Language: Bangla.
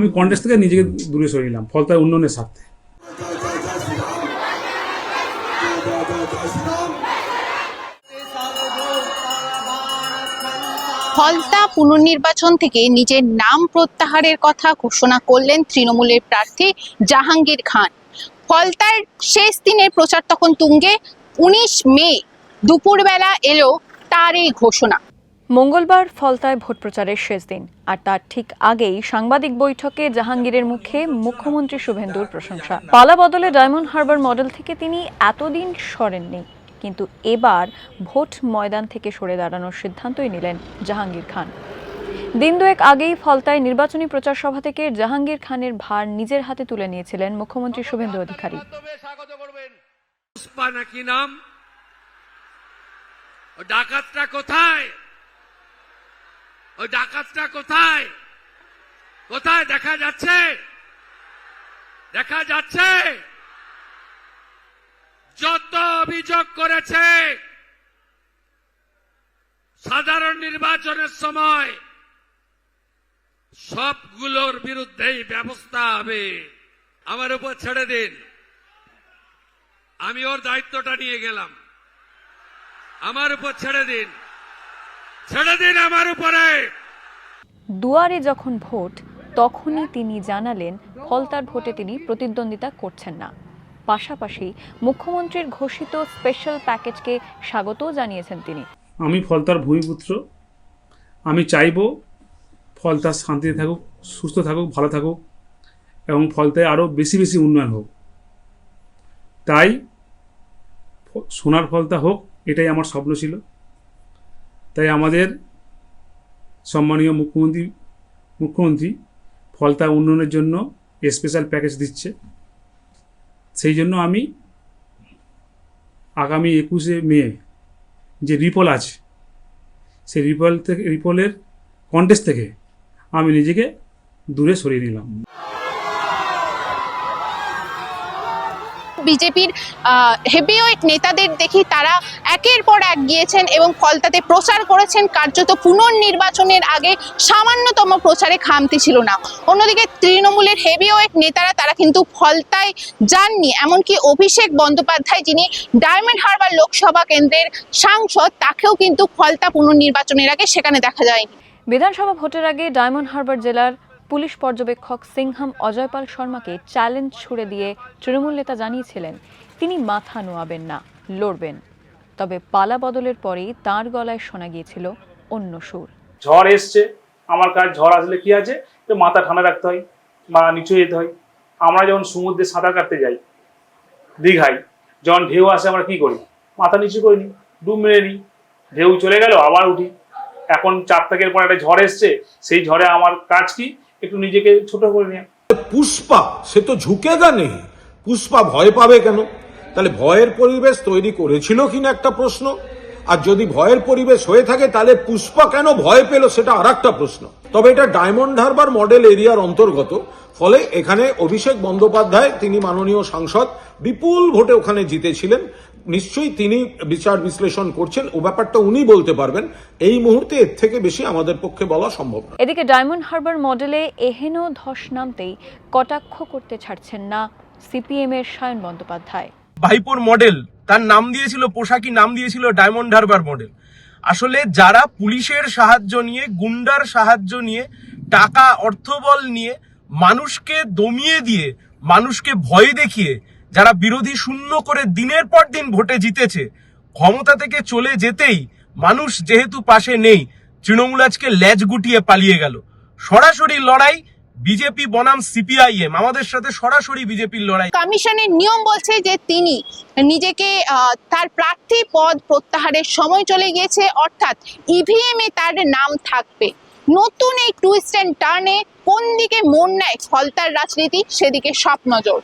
আমি কন্টেস্ট থেকে নিজেকে দূরে সরিয়ে নিলাম ফলতার উন্নয়নের স্বার্থে। ফলতা পুনর্নির্বাচন থেকে নিজের নাম প্রত্যাহারের কথা ঘোষণা করলেন তৃণমূলের প্রার্থী জাহাঙ্গীর খান। ফলতার শেষ দিনের প্রচার তখন তুঙ্গে। 19 মে দুপুরবেলা এলো তার এই ঘোষণা। মঙ্গলবার ফলতায় ভোট প্রচারের শেষ দিন, আর তার ঠিক আগেই সাংবাদিক বৈঠকে জাহাঙ্গীরের মুখে মুখ্যমন্ত্রী শুভেন্দুর প্রশংসা। পালা বদলে ডায়মন্ড হারবার মডেল থেকে তিনি এতদিন সরেননি, কিন্তু এবার ভোট ময়দান থেকে সরে দাঁড়ানোর সিদ্ধান্তই নিলেন জাহাঙ্গীর খান। দিন দুয়েক আগেই ফলতায় নির্বাচনী প্রচার সভা থেকে জাহাঙ্গীর খানের ভার নিজের হাতে তুলে নিয়েছিলেন মুখ্যমন্ত্রী শুভেন্দু অধিকারী। পুষ্পা নাকি নাম? ওই ডাকাতটা কোথায়? ওই ডাকাতটা কোথায়? কোথায় দেখা যাচ্ছে? দেখা যাচ্ছে যত অভিযোগ করেছে সাধারণ নির্বাচনের সময় সবগুলোর বিরুদ্ধেই ব্যবস্থা হবে। আমার উপর ছেড়ে দিন, আমি ওর দায়িত্বটা নিয়ে গেলাম। আমার উপর ছেড়ে দিন, ছেড়ে দিন আমার উপরে। দুয়ারে যখন ভোট, তখনই তিনি জানালেন ফলতার ভোটে তিনি প্রতিদ্বন্দ্বিতা করছেন না। পাশাপাশি মুখ্যমন্ত্রীর ঘোষিত স্পেশাল প্যাকেজকে স্বাগতও জানিয়েছেন তিনি। আমি ফলতার ভূমিপুত্র, আমি চাইব ফলতা শান্তিতে থাকুক, সুস্থ থাকুক, ভালো থাকুক এবং ফলতায় আরও বেশি বেশি উন্নয়ন হোক। তাই সোনার ফলতা হোক, এটাই আমার স্বপ্ন ছিল। তাই আমাদের সম্মানীয় মুখ্যমন্ত্রী ফলতা উন্নয়নের জন্য স্পেশাল প্যাকেজ দিচ্ছে। সেই জন্য আমি আগামী 21শে মে যে রিপল আছে, সেই রিপলের কন্টেস্ট থেকে আমি নিজেকে দূরে সরিয়ে নিলাম। বিজেপির হেভিওয়েট নেতাদের দেখি তারা একের পর এক গিয়েছেন এবং ফলতাতে প্রচার করেছেন। কার্যত পুনর্নির্বাচনের আগে সামান্যতম প্রচারে খামতি ছিল না। অন্যদিকে তৃণমূলের হেভিওয়েট নেতারা তারা কিন্তু ফলতায় যাননি। এমনকি অভিষেক বন্দ্যোপাধ্যায়, যিনি ডায়মন্ড হারবার লোকসভা কেন্দ্রের সাংসদ, তাকেও কিন্তু ফলতা পুনর্নির্বাচনের আগে সেখানে দেখা যায়নি। বিধানসভা ভোটের আগে ডায়মন্ড হারবার জেলার পুলিশ পর্যবেক্ষক সিংহাম অজয়পাল শর্মাকে চ্যালেঞ্জ ছুড়ে দিয়ে তৃণমূল নেতা জানিয়েছিলেন তিনি মাথা নোয়াবেন না, লড়বেন। তবে পালা বদলের পরেই তাঁর গলায় শোনা গিয়েছিল অন্য সুর। ঝড় এসছে, আমার কাজ ঝড় আসলে কি আছে, তো মাথা ঠান্ডা রাখতে হয় বা নিচু যেতে হয়। আমরা যখন সমুদ্রে সাঁতার কাটতে যাই দীঘায়, যখন ঢেউ আসে আমরা কি করি? মাথা নিচু করে নিই, ডুব মেরে নিই, ঢেউ চলে গেল আবার উঠি। এখন 4 তারিখের পর একটা ঝড় এসছে, সেই ঝড়ে আমার কাজ কি? একটু নিজেকে ছোট করে নেওয়া। পুষ্পা সে তো ঝুঁকেগা নেই, পুষ্পা ভয় পাবে কেন? তাহলে ভয়ের পরিবেশ তৈরি করেছিল কিনা একটা প্রশ্ন। আর যদি ভয়ের পরিবেশ হয়ে থাকে তাহলে পুষ্পা কেন ভয় পেল সেটা আর একটা প্রশ্ন। তবে এটা ডায়মন্ড হারবার মডেল এরিয়ার অন্তর্গত, ফলে এখানে অভিষেক বন্দ্যোপাধ্যায়, তিনি মাননীয় সাংসদ, বিপুল ভোটে ওখানে জিতেছিলেন। নিশ্চয়ই তিনি বিচার বিশ্লেষণ করছেন, ও ব্যাপারটা উনি বলতে পারবেন। এই মুহূর্তে এর থেকে বেশি আমাদের পক্ষে বলা সম্ভব না। এদিকে ডায়মন্ড হারবার মডেলে এহেন ধস নামতেই কটাক্ষ করতে ছাড়ছেন না সিপিএম এর সায়ন বন্দ্যোপাধ্যায়। ভাইপোর মডেল, তার নাম দিয়েছিল, পোশাকি নাম দিয়েছিল ডায়মন্ড হারবার মডেল। আসলে যারা পুলিশের সাহায্য নিয়ে, গুন্ডার সাহায্য নিয়ে, টাকা অর্থবল নিয়ে মানুষকে দমিয়ে দিয়ে, মানুষকে ভয় দেখিয়ে যারা বিরোধী শূন্য করে দিনের পর দিন ভোটে জিতেছে, ক্ষমতা থেকে চলে যেতেই মানুষ যেহেতু পাশে নেই, তৃণমূল আজকে লেজ গুটিয়ে পালিয়ে গেল। সরাসরি লড়াই বিজেপি বনাম সিপিআইএম, আমাদের সাথে সরাসরি বিজেপির লড়াই। কমিশনের নিয়ম বলছে যে তিনি নিজেকে তার প্রার্থী পদ প্রত্যাহারের সময় চলে গিয়েছে, অর্থাৎ ইভিএম এ তার নাম থাকবে। নতুন এই টুইস্ট এন্ড টার্নে কোন দিকে মন নেয় ফলতার রাজনীতি, সেদিকে সব নজর।